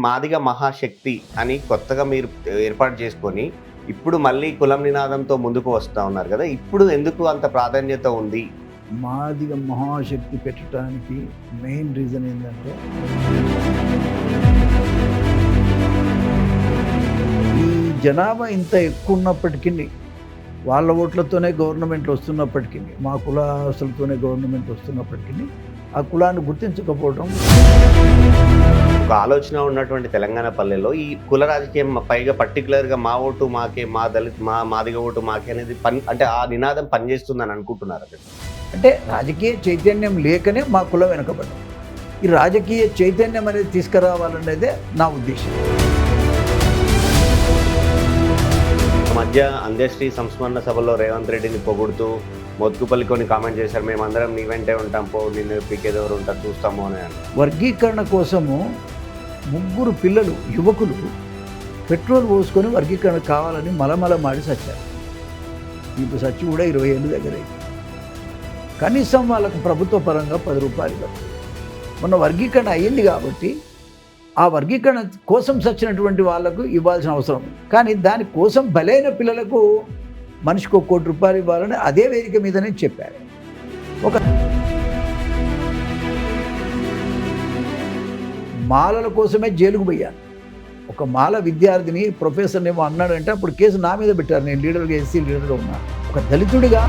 మాదిగ మహాశక్తి అని కొత్తగా మీరు ఏర్పాటు చేసుకొని, ఇప్పుడు మళ్ళీ కులం నినాదంతో ముందుకు వస్తా ఉన్నారు గదా! ఇప్పుడు ఎందుకు అంత ప్రాధాన్యత ఉంది? మాదిగ మహాశక్తి పెట్టడానికి మెయిన్ రీజన్ ఏంటంటే, ఈ జనాభా ఇంత ఎక్కువ ఉన్నప్పటికీ, వాళ్ళ ఓట్లతోనే గవర్నమెంట్లు వస్తున్నప్పటికీ, మా కులాస్తులతోనే గవర్నమెంట్ వస్తున్నప్పటికీ, ఆ కులాన్ని గుర్తించకపోవడం. ఒక ఆలోచన ఉన్నటువంటి తెలంగాణ పల్లెల్లో ఈ కుల రాజకీయం పైగా పర్టిక్యులర్‌గా మా ఓటు మాకే, మా దళిత్ మాదిగ ఓటు మాకే అనేది అంటే ఆ నినాదం పనిచేస్తుందని అనుకుంటున్నారా మీరు? అంటే రాజకీయ చైతన్యం లేకనే మా కులం వెనకబడ్డం. ఈ రాజకీయ చైతన్యం అనేది తీసుకురావాలనేదే నా ఉద్దేశం. మధ్య అంత్యశ్రీ సంస్మరణ సభలో రేవంత్ రెడ్డిని పొగుడుతూ మోత్కుపల్లి కొన్ని కామెంట్ చేశారు. మేమందరం నీ వెంటే ఉంటాం, పో నిన్ను పీకేదెవరు ఉంటారు చూస్తాము అని. వర్గీకరణ కోసము ముగ్గురు పిల్లలు యువకులు పెట్రోల్ పోసుకొని వర్గీకరణ కావాలని మలమల మాడి సచ్చారు. ఇప్పుడు సచ్చి కూడా 20 ఏళ్ళు దగ్గర అయింది. కనీసం వాళ్ళకు ప్రభుత్వ పరంగా 10 రూపాయలు ఇవ్వాలి. మొన్న వర్గీకరణ అయ్యింది కాబట్టి ఆ వర్గీకరణ కోసం సచ్చినటువంటి వాళ్లకు ఇవ్వాల్సిన అవసరం ఉంది. కానీ దానికోసం బలైన పిల్లలకు మనిషికి 1 కోటి రూపాయలు ఇవ్వాలని అదే వేదిక మీదనే చెప్పారు. ఒక మాలల కోసమే జైలుకు పోయాను. ఒక మాల విద్యార్థిని ప్రొఫెసర్ ఏమో అన్నాడంటే అప్పుడు కేసు నా మీద పెట్టారు. నేను లీడర్గా, ఎస్సీ లీడర్గా ఉన్నా. ఒక దళితుడిగా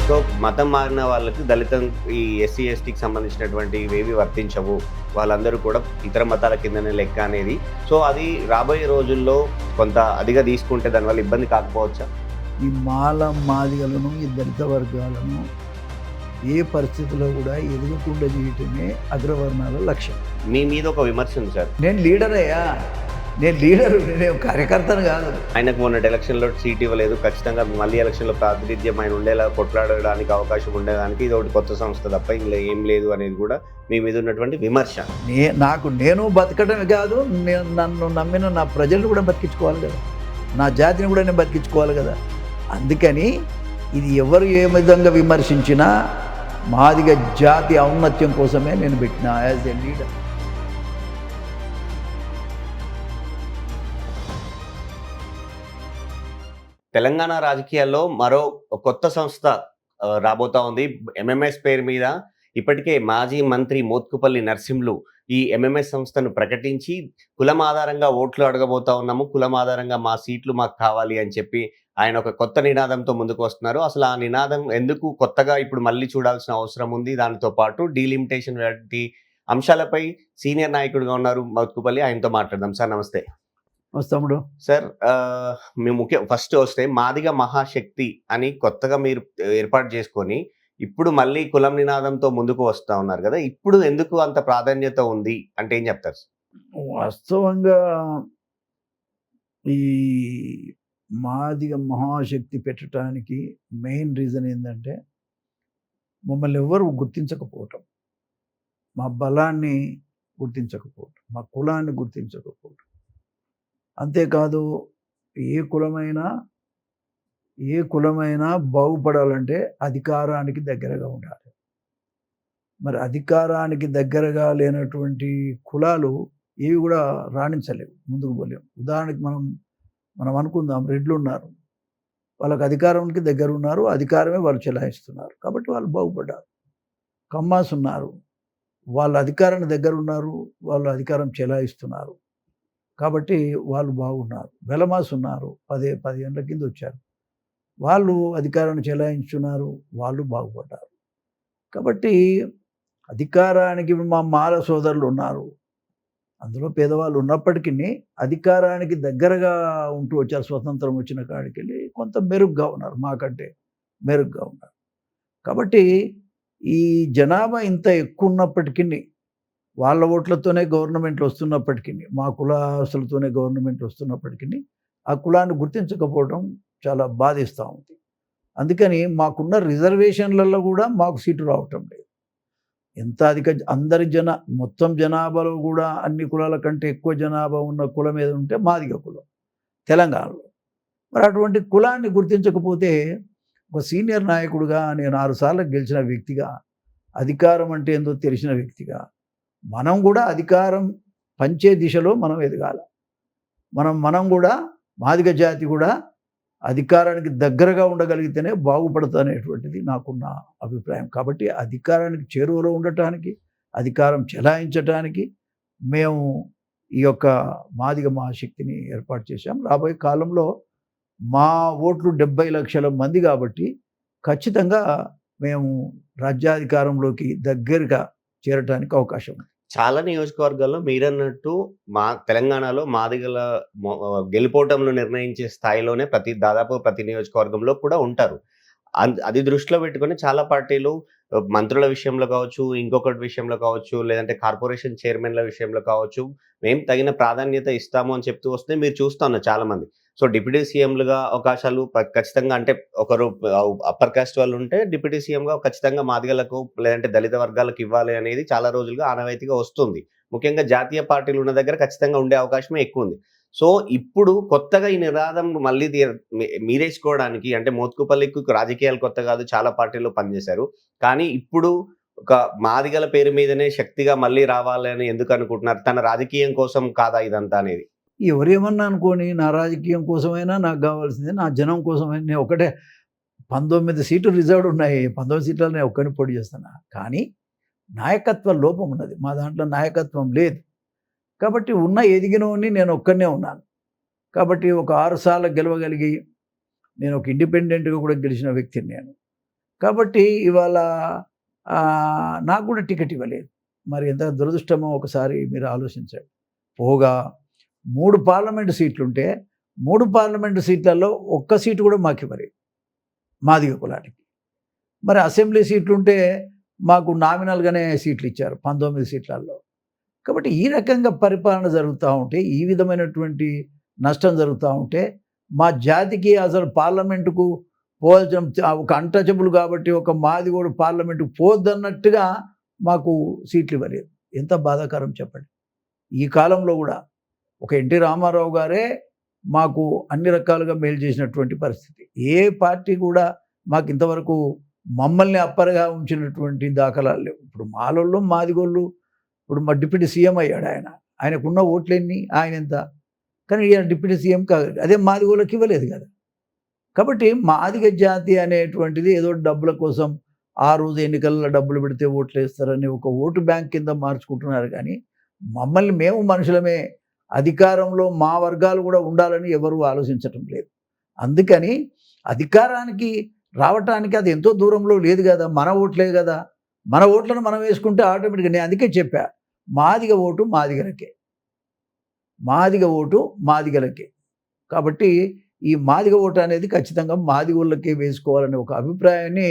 సో మతం మారిన వాళ్ళకి దళితం ఈ ఎస్సీ ఎస్టీకి సంబంధించినటువంటి ఇవేవి వర్తించవు, వాళ్ళందరూ కూడా ఇతర మతాల కిందనే లెక్క అనేది. సో అది రాబోయే రోజుల్లో కొంత అదిగా తీసుకుంటే దానివల్ల ఇబ్బంది కాకపోవచ్చా? ఈ మాల మాదిగలను, ఈ దళిత వర్గాలను ఏ పరిస్థితుల్లో కూడా ఎదుగకుండా చేయటమే అగ్రవర్ణాల లక్ష్యం. మీ మీద ఒక విమర్శ ఉంది సార్. నేను లీడర్ అయ్యా, నేను లీడరు, నేను కార్యకర్తను కాదు. ఆయనకు మొన్నటి ఎలక్షన్లో సీట్ ఇవ్వలేదు, ఖచ్చితంగా మళ్ళీ ఎలక్షన్లో ప్రాతినిధ్యం ఆయన ఉండేలా కొట్లాడడానికి అవకాశం ఉండేదానికి ఇది ఒకటి కొత్త సంస్థ తప్ప ఇందులో ఏం లేదు అనేది కూడా మీ మీద ఉన్నటువంటి విమర్శ. నేను బతకడమే కాదు, నన్ను నమ్మిన నా ప్రజలను కూడా బతికించుకోవాలి కదా, నా జాతిని కూడా నేను బతికించుకోవాలి కదా. అందుకని ఇది ఎవరు ఏ విధంగా విమర్శించినా మాదిగ జాతి ఔన్నత్యం కోసమే నేను పెట్టిన యాజ్ ఎ లీడర్. తెలంగాణ రాజకీయాల్లో మరో కొత్త సంస్థ రాబోతా ఉంది. ఎంఎంఎస్ పేరు మీద ఇప్పటికే మాజీ మంత్రి మోత్కుపల్లి నరసింహులు ఈ ఎంఎంఎస్ సంస్థను ప్రకటించి కులం ఆధారంగా ఓట్లు అడగబోతా ఉన్నాము, కులం ఆధారంగా మా సీట్లు మాకు కావాలి అని చెప్పి ఆయన ఒక కొత్త నినాదంతో ముందుకు వస్తున్నారు. అసలు ఆ నినాదం ఎందుకు కొత్తగా ఇప్పుడు మళ్ళీ చూడాల్సిన అవసరం ఉంది? దానితో పాటు డీలిమిటేషన్ వంటి అంశాలపై సీనియర్ నాయకుడిగా ఉన్నారు మోత్కుపల్లి, ఆయనతో మాట్లాడదాం. సార్ నమస్తే. తమ్ముడు. సార్ మేము ఫస్ట్ వస్తే మాదిగ మహాశక్తి అని కొత్తగా మీరు ఏర్పాటు చేసుకొని ఇప్పుడు మళ్ళీ కులం నినాదంతో ముందుకు వస్తా ఉన్నారు కదా! ఇప్పుడు ఎందుకు అంత ప్రాధాన్యత ఉంది అంటే ఏం చెప్తారు? వాస్తవంగా ఈ మాదిగ మహాశక్తి పెట్టడానికి మెయిన్ రీజన్ ఏంటంటే, మమ్మల్ని ఎవ్వరు గుర్తించకపోవటం, మా బలాన్ని గుర్తించకపోవటం, మా కులాన్ని గుర్తించకపోవటం. అంతేకాదు ఏ కులమైనా బాగుపడాలంటే అధికారానికి దగ్గరగా ఉండాలి. మరి అధికారానికి దగ్గరగా లేనటువంటి కులాలు ఏవి కూడా రాణించలేవు, ముందుకు పోలేవు. ఉదాహరణకి మనం అనుకుందాం, రెడ్లు ఉన్నారు, వాళ్ళకి అధికారానికి దగ్గర ఉన్నారు, అధికారమే వాళ్ళు చెలాయిస్తున్నారు కాబట్టి వాళ్ళు బాగుపడ్డారు. కమ్మాస్ ఉన్నారు, వాళ్ళ అధికారానికి దగ్గర ఉన్నారు, వాళ్ళు అధికారం చెలాయిస్తున్నారు కాబట్టి వాళ్ళు బాగున్నారు. వెలమాస్ ఉన్నారు, 10 ఏళ్ళ కింద వచ్చారు, వాళ్ళు అధికారాన్ని చెలాయించున్నారు, వాళ్ళు బాగుపడ్డారు. కాబట్టి అధికారానికి మా మాల సోదరులు ఉన్నారు, అందులో పేదవాళ్ళు ఉన్నప్పటికీ అధికారానికి దగ్గరగా ఉంటూ వచ్చారు. స్వతంత్రం వచ్చిన కాడికి వెళ్ళి కొంత మెరుగ్గా ఉన్నారు, మాకంటే మెరుగ్గా ఉన్నారు. కాబట్టి ఈ జనాభా ఇంత ఎక్కువ ఉన్నప్పటికీ, వాళ్ళ ఓట్లతోనే గవర్నమెంట్లు వస్తున్నప్పటికీ, మా కులాస్తులతోనే గవర్నమెంట్ వస్తున్నప్పటికీ ఆ కులాన్ని గుర్తించకపోవడం చాలా బాధిస్తూ ఉంది. అందుకని మాకున్న రిజర్వేషన్లలో కూడా మాకు సీటు రావటం లేదు. ఎంత మొత్తం జనాభాలో కూడా అన్ని కులాల కంటే ఎక్కువ జనాభా ఉన్న కులం ఏది ఉంటే మాదిగ కులం తెలంగాణలో. మరి అటువంటి కులాన్ని గుర్తించకపోతే ఒక సీనియర్ నాయకుడిగా, నేను 6 సార్లు గెలిచిన వ్యక్తిగా, అధికారం అంటే ఏందో తెలిసిన వ్యక్తిగా, మనం కూడా అధికారం పంచే దిశలో మనం ఎదగాలి. మనం కూడా మాదిగ జాతి కూడా అధికారానికి దగ్గరగా ఉండగలిగితేనే బాగుపడతానేటువంటిది నాకున్న అభిప్రాయం. కాబట్టి అధికారానికి చేరువలో ఉండటానికి, అధికారం చెలాయించటానికి మేము ఈ యొక్క మాదిగ మహాశక్తిని ఏర్పాటు చేశాం. రాబోయే కాలంలో మా ఓట్లు 70 లక్షల మంది కాబట్టి ఖచ్చితంగా మేము రాజ్యాధికారంలోకి దగ్గరగా చేరటానికి అవకాశం ఉంది. చాలా నియోజకవర్గాల్లో మీరన్నట్టు మా తెలంగాణలో మాదిగల గెలుపోటములు నిర్ణయించే స్థాయిలోనే దాదాపు ప్రతి నియోజకవర్గంలో కూడా ఉంటారు. అది దృష్టిలో పెట్టుకొని చాలా పార్టీలు మంత్రుల విషయంలో కావచ్చు, ఇంకొకటి విషయంలో కావచ్చు, లేదంటే కార్పొరేషన్ చైర్మన్‌ల విషయంలో కావచ్చు, మేము తగిన ప్రాధాన్యత ఇస్తాము అని చెప్తూ వస్తే మీరు చూస్తా ఉన్నారు చాలామంది. సో, డిప్యూటీ సీఎంలుగా అవకాశాలు ఖచ్చితంగా అంటే ఒకరు అప్పర్ కాస్ట్ వాళ్ళు ఉంటే డిప్యూటీ సీఎంగా ఖచ్చితంగా మాదిగలకు లేదంటే దళిత వర్గాలకు ఇవ్వాలి అనేది చాలా రోజులుగా ఆనవాయితీగా వస్తుంది. ముఖ్యంగా జాతీయ పార్టీలు ఉన్న దగ్గర ఖచ్చితంగా ఉండే అవకాశమే ఎక్కువుంది. సో, ఇప్పుడు కొత్తగా ఈ నినాదం మళ్ళీ మీరేసుకోవడానికి అంటే మోత్కుపల్లికి రాజకీయాలు కొత్త కాదు. చాలా పార్టీల్లో పనిచేశారు. కానీ ఇప్పుడు ఒక మాదిగల పేరు మీదనే శక్తిగా మళ్ళీ రావాలని ఎందుకు అనుకుంటున్నారు? తన రాజకీయం కోసం కాదా ఇదంతా అనేది? ఎవరేమన్నా అనుకోని నా రాజకీయం కోసమైనా నాకు కావాల్సింది నా జనం కోసమైనా నేను ఒకటే 19 సీట్లు రిజర్వ్డ్ ఉన్నాయి. 19 సీట్లలో నేను ఒక్కడిని పోటీ చేస్తున్నా. కానీ నాయకత్వ లోపం ఉన్నది. మా దాంట్లో నాయకత్వం లేదు. కాబట్టి ఎదిగినోడిని నేను ఒక్కడినే ఉన్నాను. కాబట్టి ఒక 6 సార్లు గెలవగలిగి నేను ఒక ఇండిపెండెంట్‌గా కూడా గెలిచిన వ్యక్తిని నేను. కాబట్టి ఇవాళ నాకు కూడా టికెట్ ఇవ్వలేదు. మరి ఎంత దురదృష్టమో ఒకసారి మీరు ఆలోచించండి. పోగా 3 పార్లమెంటు సీట్లుంటే 3 పార్లమెంటు సీట్లలో ఒక్క సీటు కూడా మాకివ్వలేదు మాదిగ కులానికి. మరి అసెంబ్లీ సీట్లుంటే మాకు నామినల్‌గానే సీట్లు ఇచ్చారు 19 సీట్లలో. కాబట్టి ఈ రకంగా పరిపాలన జరుగుతూ ఉంటే, ఈ విధమైనటువంటి నష్టం జరుగుతూ ఉంటే, మా జాతికి అసలు పార్లమెంటుకు పోవాల్సిన ఒక అన్‌టచబుల్ కాబట్టి ఒక మాదిగోడు పార్లమెంటుకు పోవద్దన్నట్టుగా మాకు సీట్లు ఇవ్వలేదు. ఎంత బాధాకరం చెప్పండి. ఈ కాలంలో కూడా ఒక ఎన్టీ రామారావు గారే మాకు అన్ని రకాలుగా మేలు చేసినటువంటి పరిస్థితి. ఏ పార్టీ కూడా మాకు ఇంతవరకు మమ్మల్ని అప్పరగా ఉంచినటువంటి దాఖలాలు లేవు. ఇప్పుడు మాలోళ్ళు మాదిగోళ్ళు ఇప్పుడు మా డిప్యూటీ సీఎం అయ్యాడు ఆయన. ఆయనకున్న ఓట్లెన్ని? ఆయనెంత? కానీ ఈయన డిప్యూటీ సీఎం కాదు. అదే మాదిగోళ్ళకి ఇవ్వలేదు కదా. కాబట్టి మాదిగ జాతి అనేటువంటిది ఏదో డబ్బుల కోసం ఆ రోజు ఎన్నికల్లో డబ్బులు పెడితే ఓట్లేస్తారని ఒక ఓటు బ్యాంక్ కింద మార్చుకుంటున్నారు. కానీ మమ్మల్ని మేము మనుషులమే, అధికారంలో మా వర్గాలు కూడా ఉండాలని ఎవరు ఆలోచించటం లేదు. అందుకని అధికారానికి రావటానికి అది ఎంతో దూరంలో లేదు కదా. మన ఓట్లే కదా. మన ఓట్లను మనం వేసుకుంటే ఆటోమేటిక్గా నేను అందుకే చెప్పా, మాదిగ ఓటు మాదిగలకే, మాదిగ ఓటు మాదిగలకే. కాబట్టి ఈ మాదిగ ఓటు అనేది ఖచ్చితంగా మాదిగోళ్ళకే వేసుకోవాలనే ఒక అభిప్రాయాన్ని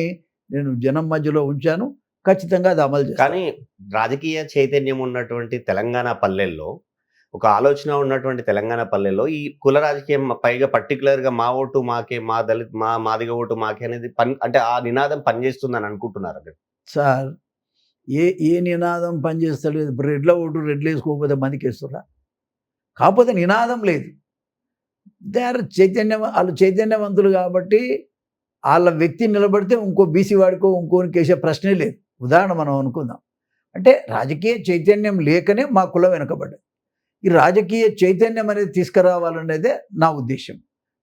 నేను జనం మధ్యలో ఉంచాను. ఖచ్చితంగా అది అమలు చేస్తాను. కానీ రాజకీయ చైతన్యం ఉన్నటువంటి తెలంగాణ పల్లెల్లో, ఒక ఆలోచన ఉన్నటువంటి తెలంగాణ పల్లెల్లో ఈ కుల రాజకీయం పైగా పర్టిక్యులర్‌గా మా ఓటు మాకే, మా మాదిగ ఓటు మాకే అనేది అంటే ఆ నినాదం పనిచేస్తుందని అనుకుంటున్నారా మీరు? సార్, ఏ నినాదం పనిచేస్తలేదు. ఇప్పుడు రెడ్ల ఓటు రెడ్లు వేసుకోకపోతే మందికేస్తుర్రా? కాకపోతే నినాదం లేదు. వాళ్ళు చైతన్యవంతులు కాబట్టి వాళ్ళ వ్యక్తి నిలబడితే ఇంకో బీసీ వాడికో ఇంకోనికి వేసే ప్రశ్నే లేదు. ఉదాహరణ మనం అనుకుందాం. అంటే రాజకీయ చైతన్యం లేకనే మా కులం వెనకబడ్డది. ఈ రాజకీయ చైతన్యం అనేది తీసుకురావాలనేదే నా ఉద్దేశం.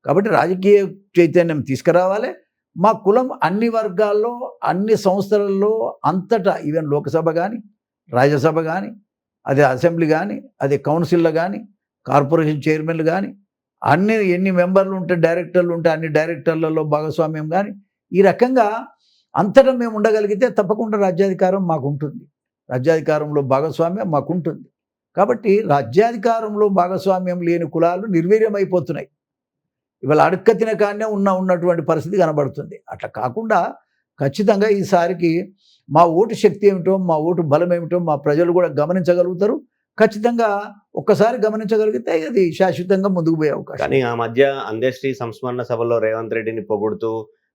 కాబట్టి రాజకీయ చైతన్యం తీసుకురావాలి. మా కులం అన్ని వర్గాల్లో, అన్ని సంస్థలలో అంతటా ఈవెన్ లోక్‌సభ గానీ, రాజ్యసభ గానీ, అదే అసెంబ్లీ గానీ, అదే కౌన్సిల్‌లో గానీ, కార్పొరేషన్ చైర్మన్‌లు గానీ, ఎన్ని మెంబర్లు ఉంటే డైరెక్టర్లు ఉంటే అన్ని డైరెక్టర్లలో భాగస్వామ్యం గానీ, ఈ రకంగా అంతటా మేము ఉండగలిగితే తప్పకుండా రాజ్యాధికారం మాకుంటుంది. రాజ్యాధికారంలో భాగస్వామ్యం మాకుంటుంది. కాబట్టి రాజ్యాధికారంలో భాగస్వామ్యం లేని కులాలు నిర్వీర్యమైపోతున్నాయి. ఇవాళ అడుక్క తినకానే ఉన్నటువంటి పరిస్థితి కనబడుతుంది. అట్లా కాకుండా ఖచ్చితంగా ఈసారికి మా ఓటు శక్తి ఏమిటో, మా ఓటు బలం ఏమిటో మా ప్రజలు కూడా గమనించగలుగుతారు. ఖచ్చితంగా ఒక్కసారి గమనించగలిగితే అది శాశ్వతంగా ముందుకు పోయే అవకాశం. కానీ ఆ మధ్య అందేశ్రీ సంస్మరణ సభలో రేవంత్ రెడ్డిని పొగుడుతూ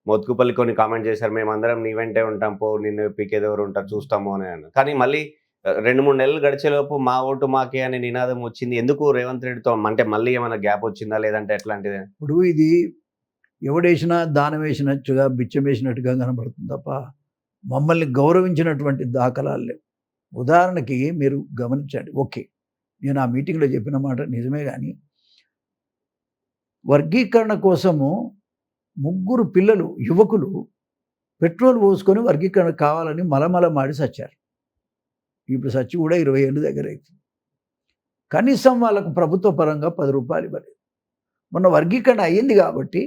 మోత్కుపల్లి కొన్ని కామెంట్ చేశారు. మేమందరం నీ వెంటే ఉంటాం పో, నిన్ను పీకేదెవరు ఉంటారు చూస్తాము అని అన్నారు. కానీ మళ్ళీ 2, 3 నెలలు గడిచేలోపు మా ఓటు మాకే అనే నినాదం వచ్చింది. ఎందుకు రేవంత్ రెడ్డితో అంటే మళ్ళీ ఏమైనా గ్యాప్ వచ్చిందా? లేదంటే ఎట్లాంటిది? ఇప్పుడు ఇది ఎవడేసినా దానం వేసినట్టుగా బిచ్చం వేసినట్టుగా కనబడుతుంది తప్ప మమ్మల్ని గౌరవించినటువంటి దాఖలాలు లేవు. ఉదాహరణకి మీరు గమనించండి. ఓకే. నేను ఆ మీటింగ్‌లో చెప్పిన మాట నిజమే గానీ, వర్గీకరణ కోసము ముగ్గురు పిల్లలు, యువకులు పెట్రోల్ పోసుకొని వర్గీకరణ కావాలని మలమలమాడి సచ్చారు. ఇప్పుడు సచ్చి కూడా 20 ఏళ్ళు దగ్గరైతుంది. కనీసం వాళ్ళకు ప్రభుత్వ పరంగా రూ. 10 ఇవ్వలేదు. మొన్న వర్గీకరణ అయ్యింది కాబట్టి,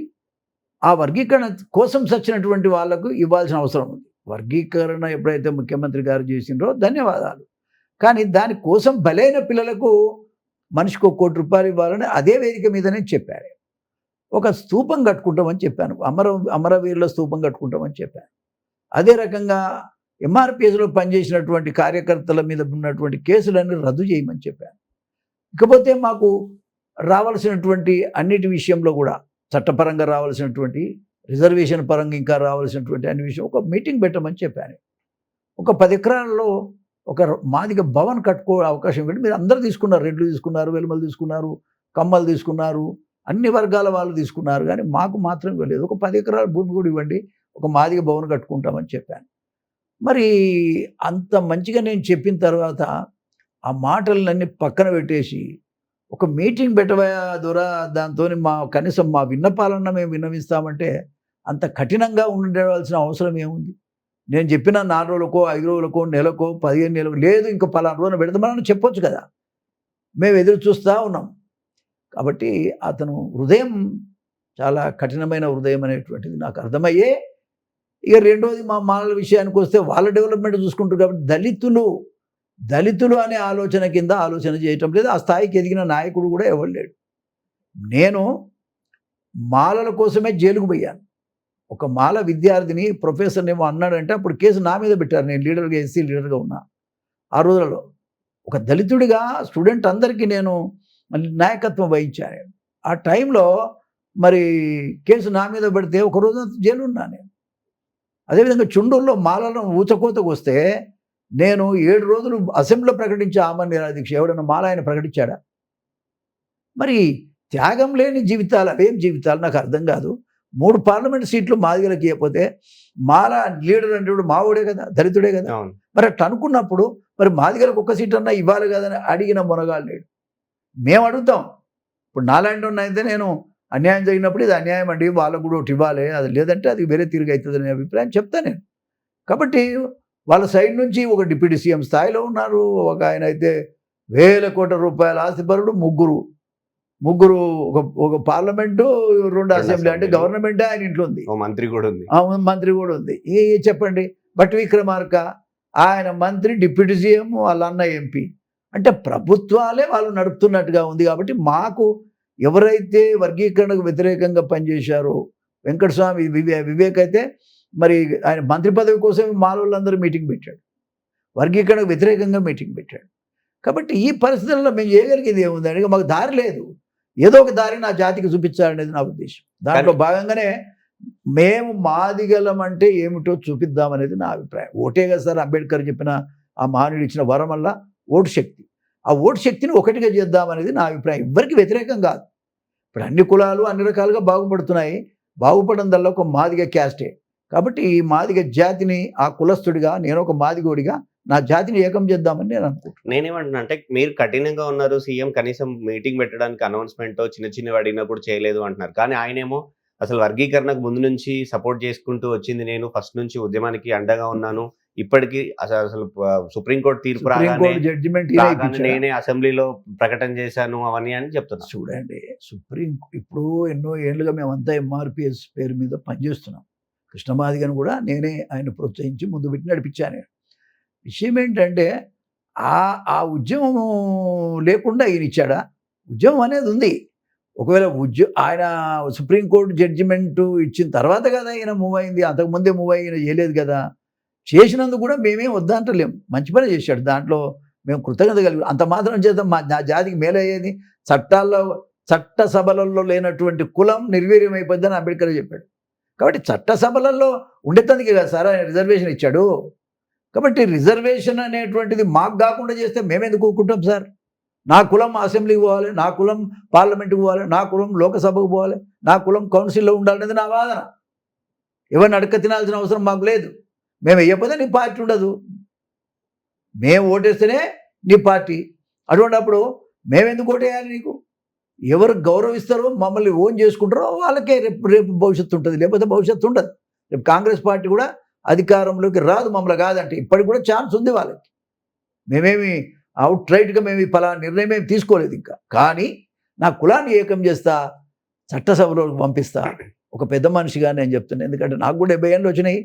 ఆ వర్గీకరణ కోసం సచ్చినటువంటి వాళ్ళకు ఇవ్వాల్సిన అవసరం ఉంది. వర్గీకరణ ఎప్పుడైతే ముఖ్యమంత్రి గారు చేసిండ్రో ధన్యవాదాలు. కానీ దాని కోసం బలైన పిల్లలకు మనిషికి రూ. 1,00,00,000 ఇవ్వాలని అదే వేదిక మీదనే చెప్పారు. ఒక స్తూపం కట్టుకుంటామని చెప్పాను. అమరవీరుల స్తూపం కట్టుకుంటామని చెప్పాను. అదే రకంగా ఎంఆర్‌పీఎస్‌లో పనిచేసినటువంటి కార్యకర్తల మీద ఉన్నటువంటి కేసులన్నీ రద్దు చేయమని చెప్పాను. ఇకపోతే మాకు రావాల్సినటువంటి అన్నిటి విషయంలో కూడా చట్టపరంగా రావాల్సినటువంటి, రిజర్వేషన్ పరంగా ఇంకా రావాల్సినటువంటి అన్ని విషయం ఒక మీటింగ్ పెట్టమని చెప్పాను. ఒక 10 ఎకరాల్లో ఒక మాదిగ భవన్ కట్టుకో అవకాశం ఇవ్వండి. మీరు అందరూ తీసుకున్నారు. రెడ్లు తీసుకున్నారు, వెలుమలు తీసుకున్నారు, కమ్మలు తీసుకున్నారు, అన్ని వర్గాల వాళ్ళు తీసుకున్నారు. కానీ మాకు మాత్రం ఇవ్వలేదు. ఒక 10 ఎకరాల భూమి కూడా ఇవ్వండి, ఒక మాదిగ భవన్ కట్టుకుంటామని చెప్పాను. మరి అంత మంచిగా నేను చెప్పిన తర్వాత ఆ మాటలన్నీ పక్కన పెట్టేసి ఒక మీటింగ్ పెట్టబోయా దొరా దాంతోని కనీసం మా విన్నపాలన్నా మేము విన్నవిస్తామంటే అంత కఠినంగా ఉండవలసిన అవసరం ఏముంది? నేను చెప్పిన 4 రోజులకో, 5 రోజులకో, నెలకో, 15 నెలలకు లేదు ఇంకో పలానా రోజున పెడతామని చెప్పొచ్చు కదా. మేము ఎదురు చూస్తూ ఉన్నాం. కాబట్టి అతను హృదయం చాలా కఠినమైన హృదయం అనేటువంటిది నాకు అర్థమయ్యే. ఇక రెండోది మా మాలల విషయానికి వస్తే వాళ్ళ డెవలప్మెంట్ చూసుకుంటారు కాబట్టి దళితులు అనే ఆలోచన కింద ఆలోచన చేయటం లేదు. ఆ స్థాయికి ఎదిగిన నాయకుడు కూడా ఎవరు లేడు. నేను మాలల కోసమే జైలుకు పోయాను. ఒక మాల విద్యార్థిని ప్రొఫెసర్ని ఏమో అన్నాడంటే అప్పుడు కేసు నా మీద పెట్టారు. నేను లీడర్గా, ఎస్సీ లీడర్గా ఉన్నా ఆ రోజులలో. ఒక దళితుడిగా స్టూడెంట్ అందరికీ నేను నాయకత్వం వహించాను. ఆ టైంలో మరి కేసు నా మీద పెడితే ఒక రోజు జైలు ఉన్నా నేను. అదేవిధంగా చుండూరులో మాలను ఊచకోతకు వస్తే నేను 7 రోజులు అసెంబ్లీలో ప్రకటించే ఆమరణ నిరాదీక్ష. ఎవడన్నా మాల ఆయన ప్రకటించాడా? మరి త్యాగం లేని జీవితాలు అవేం జీవితాలు నాకు అర్థం కాదు. 3 పార్లమెంట్ సీట్లు మాదిగలకి ఇవ్వకపోతే మాల లీడర్ అంటే మావోడే కదా, దళితుడే కదా. మరి అట్లా అనుకున్నప్పుడు మరి మాదిగలకు ఒక్క సీట్ అన్నా ఇవ్వాలి కదా అని అడిగిన మునగాలు లేడు. మేము అడుగుతాం. ఇప్పుడు నాలాంటి అయితే నేను అన్యాయం జరిగినప్పుడు ఇది అన్యాయం అండి, వాళ్ళకు కూడా ఒకటి ఇవ్వాలి, అది లేదంటే అది వేరే తిరిగి అవుతుంది అనే అభిప్రాయం చెప్తాను నేను. కాబట్టి వాళ్ళ సైడ్ నుంచి ఒక డిప్యూటీ సీఎం స్థాయిలో ఉన్నారు, ఒక ఆయన అయితే వేల కోట్ల రూపాయల ఆస్తిపరుడు, ముగ్గురు ఒక పార్లమెంటు, 2 అసెంబ్లీ, అంటే గవర్నమెంటే ఆయన ఇంట్లో ఉంది, మంత్రి కూడా ఉంది. మంత్రి కూడా ఉంది. చెప్పండి. బట్ విక్రమార్క ఆయన మంత్రి, డిప్యూటీ సీఎం, వాళ్ళ అన్న ఎంపీ. అంటే ప్రభుత్వాలే వాళ్ళు నడుపుతున్నట్టుగా ఉంది. కాబట్టి మాకు ఎవరైతే వర్గీకరణకు వ్యతిరేకంగా పనిచేశారో, వెంకటస్వామి వివేక్ అయితే మరి ఆయన మంత్రి పదవి కోసం మాలోళ్ళందరూ మీటింగ్ పెట్టాడు, వర్గీకరణకు వ్యతిరేకంగా మీటింగ్ పెట్టాడు. కాబట్టి ఈ పరిస్థితుల్లో మేము చేయగలిగేది ఏముందని, మాకు దారి లేదు. ఏదో ఒక దారి నా జాతికి చూపించాలనేది నా ఉద్దేశం. దాంట్లో భాగంగానే మేము మాదిగలం అంటే ఏమిటో చూపిద్దామనేది నా అభిప్రాయం. ఓటే కదా సార్ అంబేద్కర్ చెప్పిన, ఆ మహనీయుడు ఇచ్చిన వరం వల్ల ఓటు శక్తి. ఆ ఓటు శక్తిని ఒకటిగా చేద్దామనేది నా అభిప్రాయం. ఎవరికి వ్యతిరేకం కాదు. ఇప్పుడు అన్ని కులాలు అన్ని రకాలుగా బాగుపడుతున్నాయి. బాగుపడడం వల్ల ఒక మాదిగ క్యాస్టే. కాబట్టి ఈ మాదిగ జాతిని ఆ కులస్తుడిగా, నేను ఒక మాదిగోడిగా నా జాతిని ఏకం చేద్దామని నేను అనుకుంటున్నాను. నేనేమంటున్నా అంటే మీరు కఠినంగా ఉన్నారు, సీఎం కనీసం మీటింగ్ పెట్టడానికి అనౌన్స్మెంట్ చిన్నవి అడిగినప్పుడు చేయలేదు అంటున్నారు. కానీ ఆయనేమో అసలు వర్గీకరణకు ముందు నుంచి సపోర్ట్ చేసుకుంటూ వచ్చింది నేను, ఫస్ట్ నుంచి ఉద్యమానికి అండగా ఉన్నాను, ఇప్పటికీ అసలు సుప్రీంకోర్టు తీర్పు రాగానే జడ్జిమెంట్ నేనే అసెంబ్లీలో ప్రకటన చేశాను అవన్నీ అని చెప్తున్నా. చూడండి, ఇప్పుడు ఎన్నో ఏళ్ళుగా మేమంతా ఎంఆర్పిఎస్ పేరు మీద పనిచేస్తున్నాం. కృష్ణమాదిగని కూడా నేనే ఆయన ప్రోత్సహించి ముందు పెట్టి నడిపించాను. విషయం ఏంటంటే ఆ ఉద్యమం లేకుండా ఈయన ఇచ్చాడా? ఉద్యమం అనేది ఉంది. ఒకవేళ ఆయన సుప్రీంకోర్టు జడ్జిమెంటు ఇచ్చిన తర్వాత కదా ఈయన మూవ్ అయింది, అంతకుముందే మూవ్ అయ్యి ఈయన చేయలేదు కదా. చేసినందుకు కూడా మేమేం వద్దంటలేం, మంచి పని చేశాడు. దాంట్లో మేము కృతజ్ఞత కలిగి అంత మాత్రం చేద్దాం. నా జాతికి మేలయ్యేది. చట్టసభలలో లేనటువంటి కులం నిర్వీర్యం అయిపోద్దని అంబేద్కర్ చెప్పాడు. కాబట్టి చట్టసభలలో ఉండేందుకే కదా సార్ ఆయన రిజర్వేషన్ ఇచ్చాడు. కాబట్టి రిజర్వేషన్ అనేటువంటిది మాకు కాకుండా చేస్తే మేమెందుకు ఊరుకుంటాం సార్? నా కులం అసెంబ్లీకి పోవాలి, నా కులం పార్లమెంట్కి పోవాలి, నా కులం లోకసభకు పోవాలి, నా కులం కౌన్సిల్లో ఉండాలనేది నా వాదన. ఎవరిని అడక తినాల్సిన అవసరం మాకు లేదు. మేము వెయ్యకపోతే నీ పార్టీ ఉండదు. మేము ఓటేస్తేనే నీ పార్టీ. అటువంటిప్పుడు మేమెందుకు ఓటేయాలి నీకు? ఎవరు గౌరవిస్తారో మమ్మల్ని ఓన్ చేసుకుంటారో వాళ్ళకే రేపు రేపు భవిష్యత్తు ఉంటుంది, లేకపోతే భవిష్యత్తు ఉండదు. రేపు కాంగ్రెస్ పార్టీ కూడా అధికారంలోకి రాదు మమ్మల్ని కాదంటే. ఇప్పటికి కూడా ఛాన్స్ ఉంది వాళ్ళకి. మేమేమి అవుట్ రైట్గా మేము ఈ ఫలానా నిర్ణయం ఏమి తీసుకోలేదు ఇంకా. కానీ నా కులాన్ని ఏకం చేస్తా, చట్టసభలోకి పంపిస్తా, ఒక పెద్ద మనిషిగా నేను చెప్తున్నాను. ఎందుకంటే నాకు కూడా 70 ఏళ్ళు వచ్చినాయి.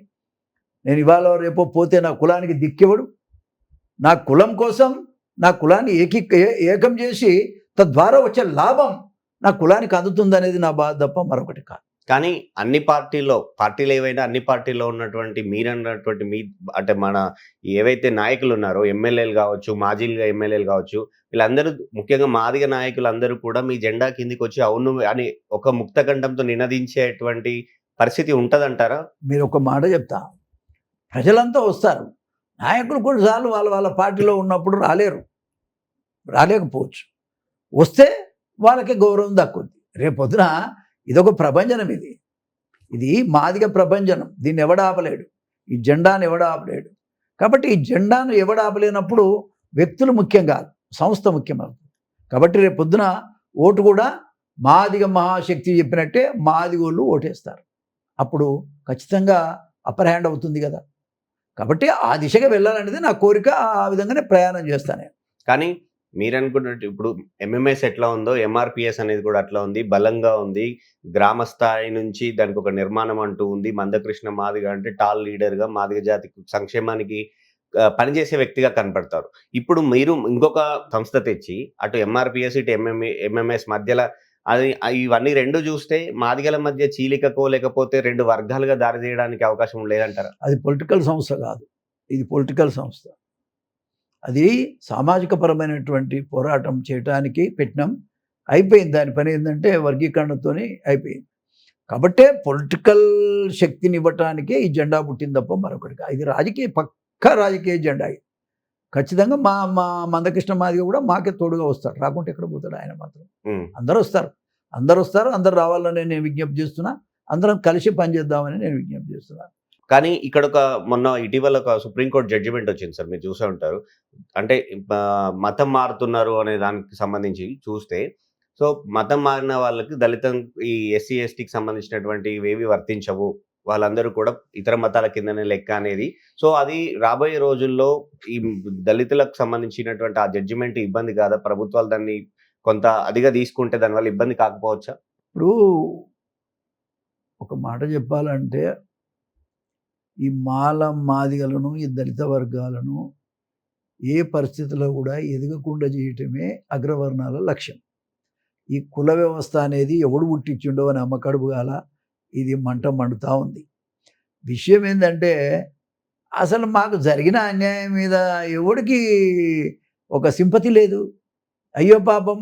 నేను ఇవాళ రేపో పోతే నా కులానికి దిక్కెవడు? నా కులం కోసం నా కులాన్ని ఏకం చేసి తద్వారా వచ్చే లాభం నా కులానికి అందుతుందనేది నా బాధ తప్ప మరొకటి కాదు. కానీ అన్ని పార్టీలు ఏవైనా అన్ని పార్టీల్లో ఉన్నటువంటి మీరన్నటువంటి అంటే మన ఏవైతే నాయకులు ఉన్నారో ఎమ్మెల్యేలు కావచ్చు, మాజీలుగా ఎమ్మెల్యేలు కావచ్చు, వీళ్ళందరూ ముఖ్యంగా మాదిగ నాయకులందరూ కూడా మీ జెండా కిందికి వచ్చి అవును అని ఒక ముక్తకంఠంతో నినదించేటువంటి పరిస్థితి ఉంటదంటారా? మీరు ఒక మాట చెప్తా, ప్రజలంతా వస్తారు. నాయకులు కొన్నిసార్లు వాళ్ళ వాళ్ళ పార్టీలో ఉన్నప్పుడు రాలేకపోవచ్చు. వస్తే వాళ్ళకి గౌరవం దక్కుద్ది. రేపొద్దున ఇదొక ప్రభంజనం. ఇది మాదిగ ప్రభంజనం. దీన్ని ఎవడు ఆపలేడు. ఈ జెండాను ఎవడు ఆపలేడు. కాబట్టి ఈ జెండాను ఎవడు ఆపలేనప్పుడు వ్యక్తులు ముఖ్యం కాదు, సంస్థ ముఖ్యమవుతుంది. కాబట్టి రేపొద్దున ఓటు కూడా మాదిగ మహాశక్తి చెప్పినట్టే మాదిగోళ్ళు ఓటేస్తారు. అప్పుడు ఖచ్చితంగా అప్పర్ హ్యాండ్ అవుతుంది కదా. కాబట్టి ఆ దిశగా వెళ్ళాలనేది నా కోరిక. ఆ విధంగానే ప్రయాణం చేస్తాను. కానీ మీరనుకున్నట్టు ఇప్పుడు ఎంఎంఎస్ ఎట్లా ఉందో ఎంఆర్పిఎస్ అనేది కూడా అట్లా ఉంది, బలంగా ఉంది. గ్రామ స్థాయి నుంచి దానికి ఒక నిర్మాణం అంటూ ఉంది. మందకృష్ణ మాదిగ అంటే టాల్ లీడర్గా మాదిగ జాతి సంక్షేమానికి పనిచేసే వ్యక్తిగా కనపడతారు. ఇప్పుడు మీరు ఇంకొక సంస్థ తెచ్చి అటు ఎంఆర్పిఎస్ ఇటు ఎంఎంఎస్ మధ్యలో అది ఇవన్నీ రెండు చూస్తే మాదిగల మధ్య చీలికకో లేకపోతే 2 వర్గాలుగా దారి తీయడానికి అవకాశం లేదంటారా? అది పొలిటికల్ సంస్థ కాదు, ఇది పొలిటికల్ సంస్థ. అది సామాజిక పరమైనటువంటి పోరాటం చేయటానికి పెట్టినాం. అయిపోయింది. దాని పని ఏంటంటే వర్గీకరణతోనే అయిపోయింది. కాబట్టే పొలిటికల్ శక్తిని ఇవ్వటానికే ఈ జెండా పుట్టింది తప్ప మరొకటి కాదు. ఇది పక్కా రాజకీయ జెండా. ఖచ్చితంగా మా మా మందకృష్ణ మాదిగ కూడా మాకే తోడుగా వస్తాడు. రాకుంటే ఎక్కడ పోతాడు ఆయన మాత్రం. అందరూ వస్తారు. అందరూ రావాలని నేను విజ్ఞప్తి చేస్తున్నా. అందరం కలిసి పనిచేద్దామని నేను విజ్ఞప్తి చేస్తున్నాను. కానీ ఇక్కడ మొన్న ఇటీవల ఒక సుప్రీంకోర్టు జడ్జిమెంట్ వచ్చింది సార్, మీరు చూసే ఉంటారు. అంటే మతం మారుతున్నారు అనే దానికి సంబంధించి చూస్తే, సో మతం మారిన వాళ్ళకి ఈ ఎస్సీ ఎస్టీకి సంబంధించినటువంటి ఇవేవి వర్తించవు, వాళ్ళందరూ కూడా ఇతర మతాల కిందనే లెక్క అనేది. సో అది రాబోయే రోజుల్లో ఈ దళితులకు సంబంధించినటువంటి ఆ జడ్జిమెంట్ ఇబ్బంది కాదా? ప్రభుత్వాలు దాన్ని కొంత అదిగా తీసుకుంటే దానివల్ల ఇబ్బంది కాకపోవచ్చా? ఇప్పుడు ఒక మాట చెప్పాలంటే, ఈ మాదిగలను, ఈ దళిత వర్గాలను ఏ పరిస్థితిలో కూడా ఎదగకుండా చేయటమే అగ్రవర్ణాల లక్ష్యం. ఈ కుల వ్యవస్థ అనేది ఎవడు పుట్టించిండో అని అమ్మకడుపు గాల ఇది మంట మండుతూ ఉంది. విషయం ఏంటంటే, అసలు మాకు జరిగిన అన్యాయం మీద ఎవడికి ఒక సింపతి లేదు. అయ్యో పాపం,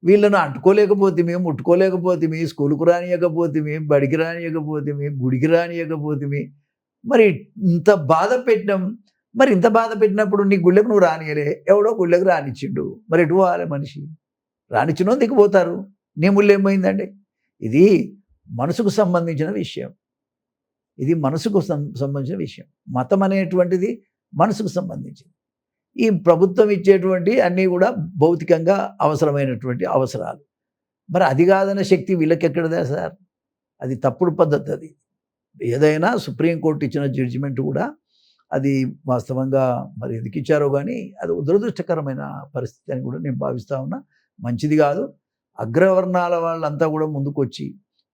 వీళ్ళను అంటుకోలేకపోతేమి, ముట్టుకోలేకపోతేమి, స్కూలుకు రానియకపోతేమి, బడికి రానియకపోతేమి, గుడికి రానియకపోతేమి, మరి ఇంత బాధ పెట్టినాం. మరి ఇంత బాధ పెట్టినప్పుడు నీ గుళ్ళకు నువ్వు రానియలే, ఎవడో గుళ్ళకు రానిచ్చిండు. మరి ఎటు పోవాలి మనిషి? రానిచ్చినో దిగిపోతారు. నీ ముళ్ళు ఏమైందండి? ఇది మనసుకు సంబంధించిన విషయం. సంబంధించిన విషయం. మతం అనేటువంటిది మనసుకు సంబంధించింది. ఈ ప్రభుత్వం ఇచ్చేటువంటి అన్నీ కూడా భౌతికంగా అవసరమైనటువంటి అవసరాలు. మరి అది కాదనే శక్తి వీళ్ళకి ఎక్కడదా సార్? అది తప్పుడు పద్ధతి. అది ఏదైనా సుప్రీంకోర్టు ఇచ్చిన జడ్జిమెంట్ కూడా అది వాస్తవంగా మరి ఎందుకు ఇచ్చారో కానీ అది దురదృష్టకరమైన పరిస్థితి అని కూడా నేను భావిస్తూ ఉన్నా. మంచిది కాదు. అగ్రవర్ణాల వాళ్ళంతా కూడా ముందుకొచ్చి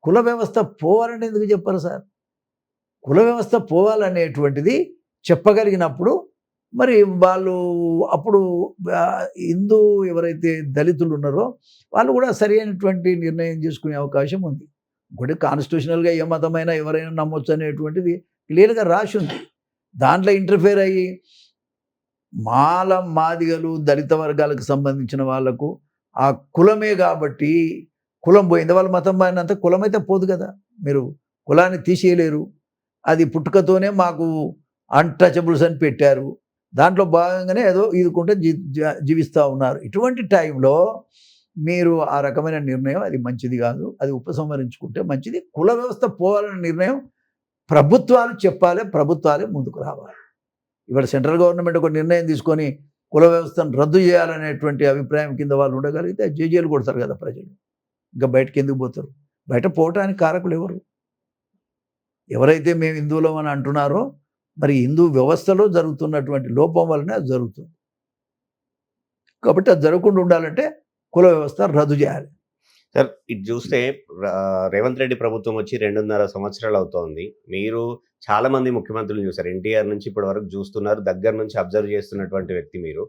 కుల వ్యవస్థ పోవాలని ఎందుకు చెప్పారు సార్? కుల వ్యవస్థ పోవాలనేటువంటిది చెప్పగలిగినప్పుడు మరి వాళ్ళు అప్పుడు హిందూ ఎవరైతే దళితులు ఉన్నారో వాళ్ళు కూడా సరి అయినటువంటి నిర్ణయం చేసుకునే అవకాశం ఉంది. ఇంకోటి కాన్స్టిట్యూషనల్గా ఏ మతమైనా ఎవరైనా నమ్మొచ్చు అనేటువంటిది క్లియర్గా రాసి ఉంది. దాంట్లో ఇంటర్ఫేర్ అయ్యి మాదిగలు దళిత వర్గాలకు సంబంధించిన వాళ్లకు ఆ కులమే కాబట్టి కులం పోయింది, వాళ్ళ మతం పోయినంత కులం అయితే పోదు కదా. మీరు కులాన్ని తీసేయలేరు. అది పుట్టుకతోనే మాకు అన్టచబుల్స్ అని పెట్టారు. దాంట్లో భాగంగానే ఏదో ఈదుకుంటే జీవిస్తూ ఉన్నారు. ఇటువంటి టైంలో మీరు ఆ రకమైన నిర్ణయం అది మంచిది కాదు. అది ఉపసంహరించుకుంటే మంచిది. కుల వ్యవస్థ పోవాలనే నిర్ణయం ప్రభుత్వాలు చెప్పాలి, ప్రభుత్వాలే ముందుకు రావాలి. ఇవాళ సెంట్రల్ గవర్నమెంట్ ఒక నిర్ణయం తీసుకొని కుల వ్యవస్థను రద్దు చేయాలనేటువంటి అభిప్రాయం కింద వాళ్ళు ఉండగలిగితే జేజేలు కొడతారు కదా ప్రజలు. ఇంకా బయటకు ఎందుకు పోతారు? బయట పోవటానికి కారకులు ఎవరు? ఎవరైతే మేము హిందువులం అని అంటున్నారో మరి హిందూ వ్యవస్థలో జరుగుతున్నటువంటి లోపం వల్లనే అది జరుగుతుంది. కాబట్టి అది జరగకుండా ఉండాలంటే కుల వ్యవస్థ రద్దు చేయాలి. సార్ ఇది చూస్తే రేవంత్ రెడ్డి ప్రభుత్వం వచ్చి 2.5 సంవత్సరాలు అవుతోంది. మీరు చాలా మంది ముఖ్యమంత్రులను చూసారు. ఎన్టీఆర్ నుంచి ఇప్పటి వరకు చూస్తున్నారు. దగ్గర నుంచి అబ్జర్వ్ చేస్తున్నటువంటి వ్యక్తి మీరు.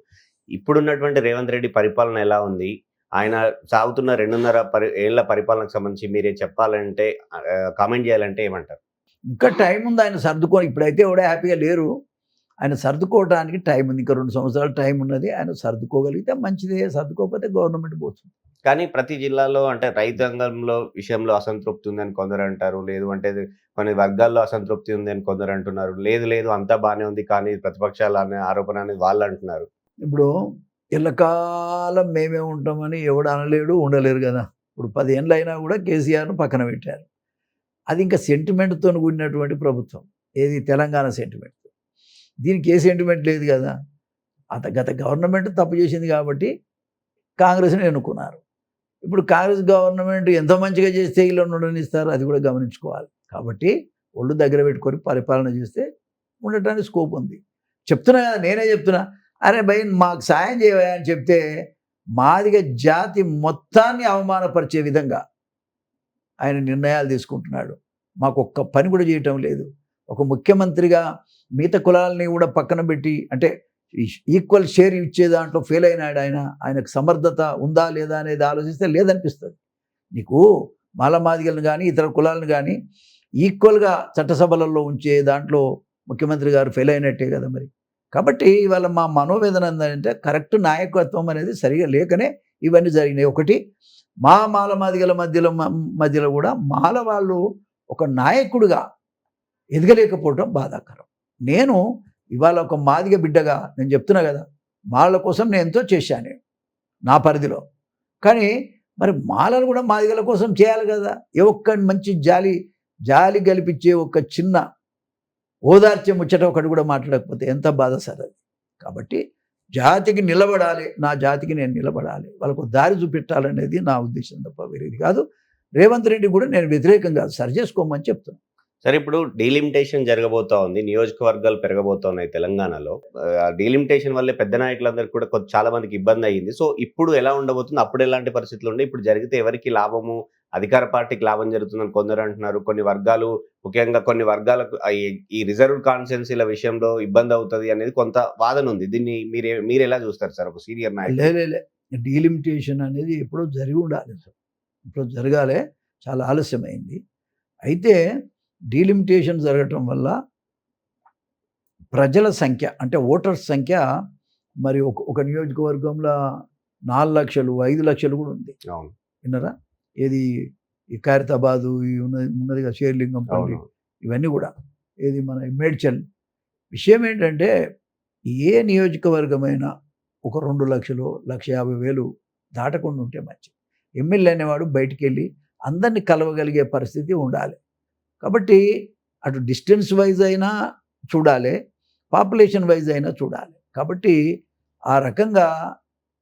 ఇప్పుడున్నటువంటి రేవంత్ రెడ్డి పరిపాలన ఎలా ఉంది? ఆయన సాగుతున్న 2.5 ఏళ్ల పరిపాలనకు సంబంధించి మీరే చెప్పాలంటే కామెంట్ చేయాలంటే ఏమంటారు? ఇంకా టైం ఉంది ఆయన సర్దుకొని. ఇప్పుడైతే ఎవడో హ్యాపీగా లేరు. ఆయన సర్దుకోవడానికి టైం ఉంది. ఇంకా 2 సంవత్సరాలు టైం ఉన్నది. ఆయన సర్దుకోగలిగితే మంచిదే. సర్దుకోకపోతే గవర్నమెంట్ పోతుంది. కానీ ప్రతి జిల్లాలో అంటే రైతాంగంలో విషయంలో అసంతృప్తి ఉందని కొందరు అంటారు. లేదు అంటే కొన్ని వర్గాల్లో అసంతృప్తి ఉందని కొందరు అంటున్నారు. లేదు అంతా బానే ఉంది కానీ ప్రతిపక్షాల అనే ఆరోపణ అనేది వాళ్ళు అంటున్నారు. ఇప్పుడు ఎల్లకాలం మేమే ఉంటామని ఎవడు అనలేడు, ఉండలేరు కదా. ఇప్పుడు 10 ఏళ్ళు అయినా కూడా కేసీఆర్ను పక్కన పెట్టారు. అది ఇంకా సెంటిమెంట్తో కూడినటువంటి ప్రభుత్వం. ఏది తెలంగాణ సెంటిమెంట్. దీనికి ఏ సెంటిమెంట్ లేదు కదా. గత గవర్నమెంట్ తప్పు చేసింది కాబట్టి కాంగ్రెస్ని ఎన్నుకున్నారు. ఇప్పుడు కాంగ్రెస్ గవర్నమెంట్ ఎంత మంచిగా చేస్తే ఇలా ఉండనిస్తారు, అది కూడా గమనించుకోవాలి. కాబట్టి ఒళ్ళు దగ్గర పెట్టుకొని పరిపాలన చేస్తే ఉండటానికి స్కోప్ ఉంది. చెప్తున్నా కదా, నేనే చెప్తున్నా. అరే భయ్ మాకు సాయం చేయవా అని చెప్తే మాదిగ జాతి మొత్తాన్ని అవమానపరిచే విధంగా ఆయన నిర్ణయాలు తీసుకుంటున్నాడు. మాకు ఒక్క పని కూడా చేయటం లేదు. ఒక ముఖ్యమంత్రిగా మిగతా కులాలని కూడా పక్కన పెట్టి అంటే ఈక్వల్ షేర్ ఇచ్చే దాంట్లో ఫెయిల్ అయినాడు ఆయన. ఆయనకు సమర్థత ఉందా లేదా అనేది ఆలోచిస్తే లేదనిపిస్తుంది. నీకు మాలమాదిగలను కానీ ఇతర కులాలను కానీ ఈక్వల్గా చట్టసభలలో ఉంచే దాంట్లో ముఖ్యమంత్రి గారు ఫెయిల్ అయినట్టే కదా మరి. కాబట్టి ఇవాళ మా మనోవేదన ఏంటంటే కరెక్ట్ నాయకత్వం అనేది సరిగా లేకనే ఇవన్నీ జరిగినాయి. ఒకటి మా మాలమాదిగల మధ్యలో కూడా మాల వాళ్ళు ఒక నాయకుడిగా ఎదగలేకపోవడం బాధాకరం. నేను ఇవాళ ఒక మాదిగ బిడ్డగా నేను చెప్తున్నా కదా, మాల కోసం నేను ఎంతో చేశాను నా పరిధిలో. కానీ మరి మాలలు కూడా మాదిగల కోసం చేయాలి కదా. ఏ ఒక్క మంచి జాలి గలిపించే ఒక చిన్న ఓదార్చే ముచ్చట ఒకటి కూడా మాట్లాడకపోతే ఎంత బాధ సార్ అది. కాబట్టి జాతికి నిలబడాలి, నా జాతికి నేను నిలబడాలి, వాళ్ళకు దారి చూపెట్టాలనేది నా ఉద్దేశం తప్ప వేరేది కాదు. రేవంత్ రెడ్డి కూడా నేను వ్యతిరేకం కాదు, సరి చేసుకోమని చెప్తున్నాను. సరే ఇప్పుడు డీలిమిటేషన్ జరగబోతా ఉంది. నియోజకవర్గాలు పెరగబోతున్నాయి తెలంగాణలో. డీలిమిటేషన్ వల్లే పెద్ద నాయకులందరికీ కూడా చాలా మందికి ఇబ్బంది అయ్యింది. సో ఇప్పుడు ఎలా ఉండబోతుంది? అప్పుడు ఎలాంటి పరిస్థితులు ఉండే? ఇప్పుడు జరిగితే ఎవరికి లాభము? అధికార పార్టీకి లాభం జరుగుతుందని కొందరు అంటున్నారు. కొన్ని వర్గాలు ముఖ్యంగా కొన్ని వర్గాలకు ఈ రిజర్వ్డ్ కాన్స్టిట్యున్సీల విషయంలో ఇబ్బంది అవుతుంది అనేది కొంత వాదన ఉంది. దీన్ని మీరు ఎలా చూస్తారు సార్ ఒక సీనియర్ నాయకుడు? డీలిమిటేషన్ అనేది ఎప్పుడో జరిగి ఉండాలి. ఇప్పుడు జరగాలే, చాలా ఆలస్యమైంది. అయితే డీలిమిటేషన్ జరగటం వల్ల ప్రజల సంఖ్య అంటే ఓటర్స్ సంఖ్య మరి ఒక నియోజకవర్గంలో 4 లక్షలు 5 లక్షలు కూడా ఉంది. అవును, విన్నారా? ఏది ఈ ఖైరతాబాదు ఉన్నదిగా షేర్లింగంపల్లి, ఇవన్నీ కూడా ఏది మన మేడ్చల్. విషయం ఏంటంటే ఏ నియోజకవర్గమైనా ఒక 2 లక్షలు 1,50,000 దాటకుండా ఉంటే మంచిది. ఎమ్మెల్యే అనేవాడు బయటికి వెళ్ళి అందరినీ కలవగలిగే పరిస్థితి ఉండాలి. కాబట్టి అటు డిస్టెన్స్ వైజ్ అయినా చూడాలి, పాపులేషన్ వైజ్ అయినా చూడాలి. కాబట్టి ఆ రకంగా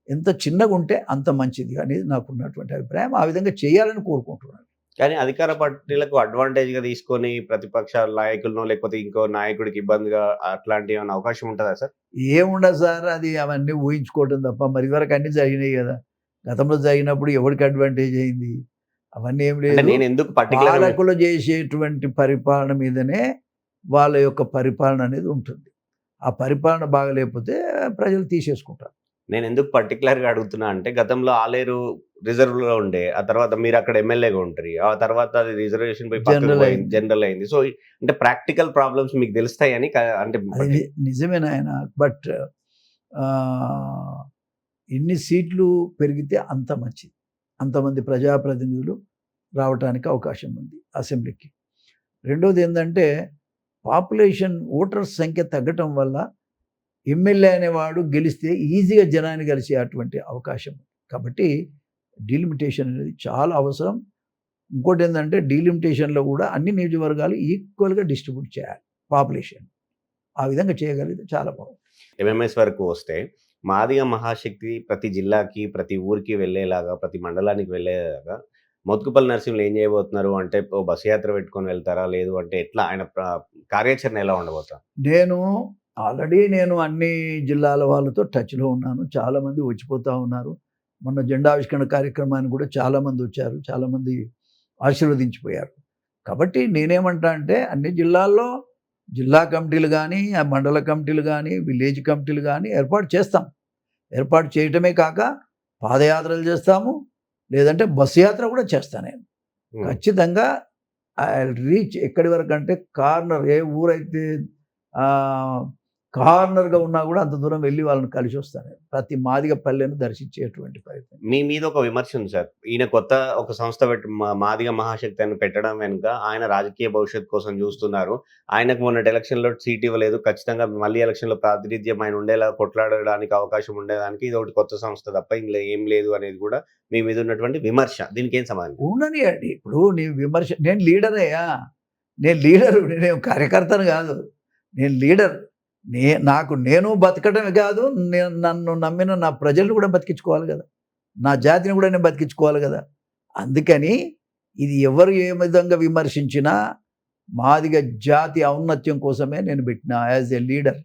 ఎంత చిన్నగా ఉంటే అంత మంచిది అనేది నాకున్నటువంటి అభిప్రాయం. ఆ విధంగా చేయాలని కోరుకుంటున్నాను. కానీ అధికార పార్టీలకు అడ్వాంటేజ్‌గా తీసుకొని ప్రతిపక్ష నాయకులనో లేకపోతే ఇంకో నాయకుడికి ఇబ్బందిగా అట్లాంటి ఏమైనా అవకాశం ఉంటదా సార్? ఏముండదు సార్, అది అవన్నీ ఊహించుకోవటం తప్ప. మరి వరకు అన్నీ జరిగినాయి కదా. గతంలో జరిగినప్పుడు ఎవరికి అడ్వాంటేజ్ అయింది? అవన్నీ ఏం లేదు. నేను ఎందుకు పర్టికులర్ పాలకులు చేసేటువంటి పరిపాలన మీదనే వాళ్ళ యొక్క పరిపాలన అనేది ఉంటుంది. ఆ పరిపాలన బాగలేకపోతే ప్రజలు తీసేసుకుంటారు. నేను ఎందుకు పర్టికులర్‌గా అడుగుతున్నా అంటే గతంలో ఆలేరు రిజర్వ్‌లో ఉండే. ఆ తర్వాత మీరు అక్కడ ఎమ్మెల్యేగా ఉంటరి. ఆ తర్వాత అది రిజర్వేషన్ పోయి పక్కకు పోయింది, జనరల్ అయింది. సో అంటే ప్రాక్టికల్ ప్రాబ్లమ్స్ మీకు తెలుస్తాయని అంటే అది నిజమే నాయన. బట్ ఎన్ని సీట్లు పెరిగితే అంత మంచిది. అంతమంది ప్రజాప్రతినిధులు రావడానికి అవకాశం ఉంది అసెంబ్లీకి. రెండోది ఏంటంటే పాపులేషన్ ఓటర్స్ సంఖ్య తగ్గటం వల్ల ఎమ్మెల్యే అనేవాడు గెలిస్తే ఈజీగా జనాన్ని కలిసే అటువంటి అవకాశం. కాబట్టి డీలిమిటేషన్ అనేది చాలా అవసరం. ఇంకోటి ఏంటంటే డీలిమిటేషన్లో కూడా అన్ని నియోజకవర్గాలు ఈక్వల్గా డిస్ట్రిబ్యూట్ చేయాలి పాపులేషన్. ఆ విధంగా చేయగలిగితే చాలా బాగుంది. ఎంఎంఎస్ వరకు వస్తే మాదిగ మహాశక్తి ప్రతి జిల్లాకి, ప్రతి ఊరికి వెళ్ళేలాగా, ప్రతి మండలానికి వెళ్ళేలాగా మోత్కుపల్లి నరసింహులు ఏం చేయబోతున్నారు అంటే, ఓ బస్సు యాత్ర పెట్టుకొని వెళ్తారా? లేదు అంటే ఎట్లా ఆయన కార్యాచరణ ఎలా ఉండబోతా? నేను నేను అన్ని జిల్లాల వాళ్ళతో టచ్‌లో ఉన్నాను. చాలామంది వచ్చిపోతా ఉన్నారు. మొన్న జెండావిష్కరణ కార్యక్రమానికి కూడా చాలామంది వచ్చారు. చాలామంది ఆశీర్వదించిపోయారు. కాబట్టి నేనేమంటా అంటే అన్ని జిల్లాల్లో జిల్లా కమిటీలు గానీ, ఆ మండల కమిటీలు గానీ, విలేజ్ కమిటీలు గానీ ఏర్పాటు చేస్తాం. ఏర్పాటు చేయటమే కాక పాదయాత్రలు చేస్తాము. లేదంటే బస్సు యాత్ర కూడా చేస్తా నేను. హ్మ్. ఖచ్చితంగా ఐ విల్ రీచ్ ఎక్కడి వరకంటే కార్నర్ ఏ ఊరైతే కార్నర్‌గా ఉన్నా కూడా అంత దూరం వెళ్లి వాళ్ళని కలిసి వస్తాను నేను. ప్రతి మాదిగ పల్లెను దర్శించేటువంటి ప్రయత్నం. మీ మీద ఒక విమర్శ ఉంది సార్. ఈయన కొత్త ఒక సంస్థ పెట్టి మాదిగ మహాశక్తి అని పెట్టడం వెనుక ఆయన రాజకీయ భవిష్యత్తు కోసం చూస్తున్నారు. ఆయనకు మొన్నటి ఎలక్షన్‌లో సీట్ ఇవ్వలేదు. ఖచ్చితంగా మళ్ళీ ఎలక్షన్‌లో ప్రాతినిధ్యం ఆయన ఉండేలా కొట్లాడడానికి అవకాశం ఉండేదానికి ఇదొకటి కొత్త సంస్థ తప్ప ఇందులో ఏం లేదు అనేది కూడా మీ మీద ఉన్నటువంటి విమర్శ. దీనికేం సమాధానం? ఉండనియండి. ఇప్పుడు నీ విమర్శ నేను లీడరయ్యా. నేను లీడరు. నేనేం కార్యకర్తను కాదు. నేను లీడర్. నేను బతకడమే కాదు, నన్ను నమ్మిన నా ప్రజలను కూడా బతికించుకోవాలి కదా! నా జాతిని కూడా నేను బతికించుకోవాలి కదా! అందుకని ఇది ఎవరు ఏ విధంగా విమర్శించినా మాదిగ జాతి ఔన్నత్యం కోసమే నేను పెట్టిన యాజ్ ఎ లీడర్.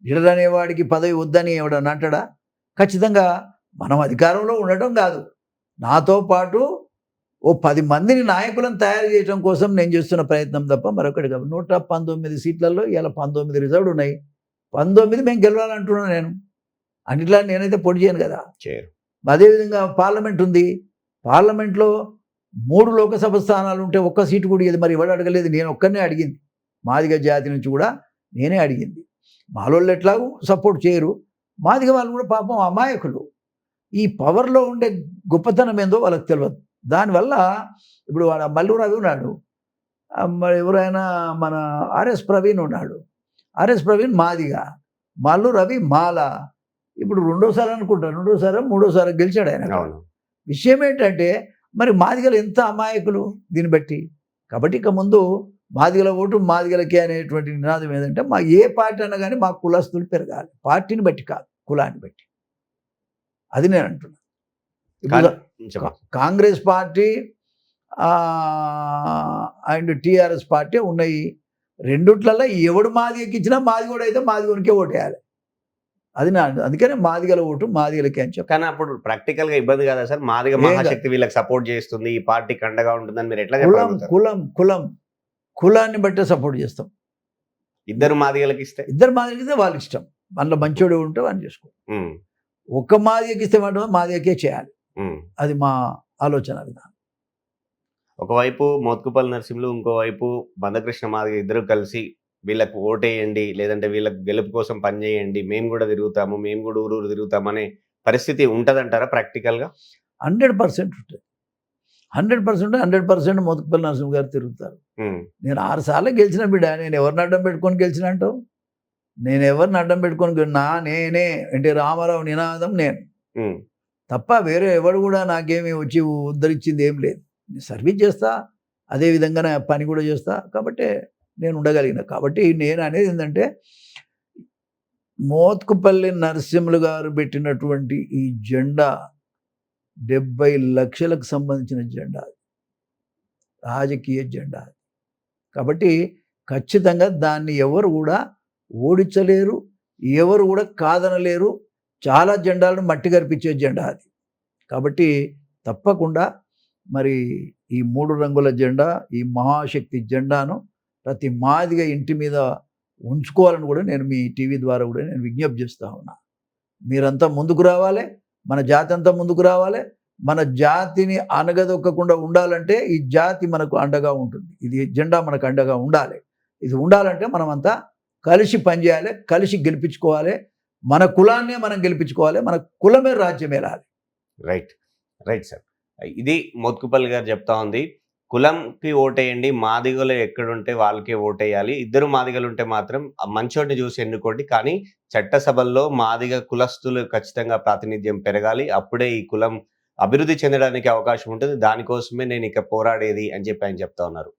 లీడర్ అనేవాడికి పదవి వద్దని ఎవడన్నా అంటాడా? ఖచ్చితంగా మనం అధికారంలో ఉండటం కాదు. నాతో పాటు ఓ 10 మందిని నాయకులను తయారు చేయడం కోసం నేను చేస్తున్న ప్రయత్నం తప్ప మరొకటి కాదు. 119 సీట్లలో ఇవాళ 19 రిజర్వ్డ్ ఉన్నాయి. 19 మేము గెలవాలంటున్నాను నేను. అన్నిట్లా నేనైతే పోటీ చేయను కదా! చేయరు. అదేవిధంగా పార్లమెంట్ ఉంది. పార్లమెంట్‌లో 3 లోకసభ స్థానాలు ఉంటే ఒక్క సీటు కూడా ఇయ్యదు. మరి ఎవడు అడగలేదు. నేను ఒక్కడినే అడిగింది. మాదిగ జాతి నుంచి కూడా నేనే అడిగింది. మాలోళ్ళు ఎట్లాగో సపోర్ట్ చేయరు. మాదిగ వాళ్ళు కూడా పాపం అమాయకులు. ఈ పవర్‌లో ఉండే గొప్పతనం ఏందో వాళ్ళకి తెలవదు. దానివల్ల ఇప్పుడు వాడు మల్లు రవి ఉన్నాడు. మరి ఎవరైనా మన ఆర్ఎస్ ప్రవీణ్ ఉన్నాడు. ఆర్ఎస్ ప్రవీణ్ మాదిగ. మల్లు రవి మాల. ఇప్పుడు రెండోసారి అనుకుంటా. మూడోసారో గెలిచాడు ఆయన. అవును. విషయం ఏంటంటే మరి మాదిగలు ఎంత అమాయకులు దీన్ని బట్టి. కాబట్టి ఇక ముందు మాదిగల ఓటు మాదిగలకే అనేటువంటి నినాదం ఏదంటే ఏ పార్టీ అన్నా కానీ మా కులస్తులు పెరగాలి. పార్టీని బట్టి కాదు, కులాన్ని బట్టి. అది నేను అంటున్నా. ఇప్పుడు Congress party and TRS party ఉన్నాయి. రెండిట్లలో ఎవడు మాదిగకిచ్చినా మాదిగోడు అయితే మాదిగోనికే ఓటేయాలి. అది అందుకనే మాదిగల ఓటు మాదిగలకే అని చెప్పి. కానీ అప్పుడు ప్రాక్టికల్‌గా ఇబ్బంది కాదా సార్? మాదిగ మహాశక్తి వీళ్ళకి సపోర్ట్ చేస్తుంది. ఈ పార్టీకి అండగా ఉంటుందని మీరు ఎట్లా చెప్పగలుగుతారు? కులాన్ని బట్టే సపోర్ట్ చేస్తాం. ఇద్దరు మాదిగలకి ఇస్తే వాళ్ళ ఇష్టం. అందులో మంచోడు ఉంటే వాడిని చేసుకో. ఒక్క మాదిగకి ఇస్తే మాదిగకే చేయాలి. అది మా ఆలోచన విధానం. ఒకవైపు మోత్కుపల్లి నరసింహులు, ఇంకోవైపు మందకృష్ణ మాదిగ ఇద్దరు కలిసి వీళ్ళకి ఓటేయండి, లేదంటే వీళ్ళకి గెలుపు కోసం పనిచేయండి, మేము కూడా తిరుగుతాము, మేము కూడా ఊరూరు తిరుగుతామనే పరిస్థితి ఉంటదంటారా ప్రాక్టికల్‌గా? 100% ఉంటుంది. 100% మోత్కుపల్లి నరసింహ గారు తిరుగుతారు. నేను 6 సార్లు గెలిచిన బిడ్డ. నేను ఎవరిని అడ్డం పెట్టుకొని గెలిచిన అంటావు? నేను ఎవరిని అడ్డం పెట్టుకొని నేనే ఎన్టీ రామారావు నినాదం నేను తప్ప వేరే ఎవడు కూడా నాకేమి వచ్చి ఉద్ధరించింది ఏం లేదు. నేను సర్వీస్ చేస్తా, అదే విధంగా నా పని కూడా చేస్తా. కాబట్టి నేను ఉండగలిగిన. కాబట్టి నేను అనేది ఏంటంటే మోత్కుపల్లి నరసింహులు గారు పెట్టినటువంటి ఈ జెండా 70 లక్షలకు సంబంధించిన జెండా, రాజకీయ జెండా. కాబట్టి ఖచ్చితంగా దాన్ని ఎవరు కూడా ఓడించలేరు, ఎవరు కూడా కాదనలేరు. చాలా జెండాలను మట్టి కరిపించే జెండా అది. కాబట్టి తప్పకుండా మరి ఈ 3 రంగుల జెండా, ఈ మహాశక్తి జెండాను ప్రతి మాదిగ ఇంటి మీద ఉంచుకోవాలని కూడా నేను మీ టీవీ ద్వారా కూడా నేను విజ్ఞప్తి చేస్తూ ఉన్నా. మీరంతా ముందుకు రావాలి, మన జాతి అంతా ముందుకు రావాలి. మన జాతిని అనగదొక్కకుండా ఉండాలంటే ఈ జాతి మనకు అండగా ఉంటుంది. ఇది జెండా మనకు అండగా ఉండాలి. ఇది ఉండాలంటే మనమంతా కలిసి పనిచేయాలి, కలిసి గెలిపించుకోవాలి. మన కులాన్నే మనం గెలిపించుకోవాలి. మన కులమే రాజ్యం ఏలాలి. Right sir. ఇది మోత్కుపల్లి గారు చెప్తా ఉంది. కులంకి ఓటేయండి, మాదిగలు ఎక్కడుంటే వాళ్ళకే ఓటేయాలి. ఇద్దరు మాదిగలు ఉంటే మాత్రం మంచోడిని చూసి ఎన్నుకోండి. కానీ చట్టసభల్లో మాదిగ కులస్తులు ఖచ్చితంగా ప్రాతినిధ్యం పెరగాలి. అప్పుడే ఈ కులం అభివృద్ధి చెందడానికి అవకాశం ఉంటుంది. దానికోసమే నేను ఇక పోరాడేది అని చెప్పి ఆయన చెప్తా ఉన్నారు.